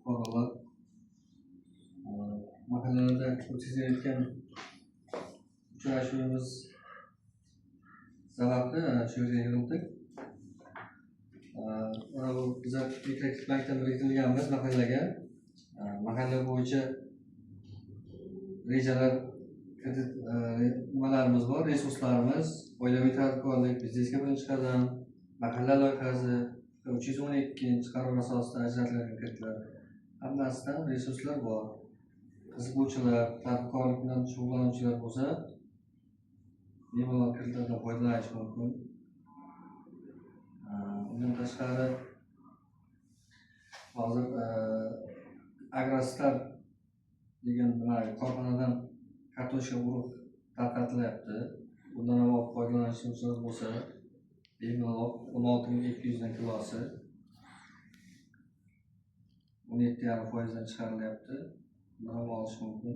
fuqarolar mahallalarda o'tkazayotgan uchrashuvimiz sababli shu yerga yig'ildik. Biz interaktiv bankdan biriktirilganmiz mahallaga. Mahalla bo'yicha rejalar, nimalarimiz bor, resurslarimiz, oilaviy tadbirkorlik, biznesga birinchi qadam, mahalla loyihasi, 312 qaror asosida ajratilgan kreditlar, hammasidan resurslar bor. Qiziquvchilar, tadbirkorlik bilan shug'ullanuvchilar bo'lsa, bemalol kreditlardan foydalanish mumkin. Undan tashqari hozir Agrostar degan korxonadan kartoshka urug' tarqatilyapti. Bundan ham foydalanishchilar bo'lsa, bemalol 16.200 dan kilosi 17,5% dan chiqarilyapti. Bundan ham olish mumkin.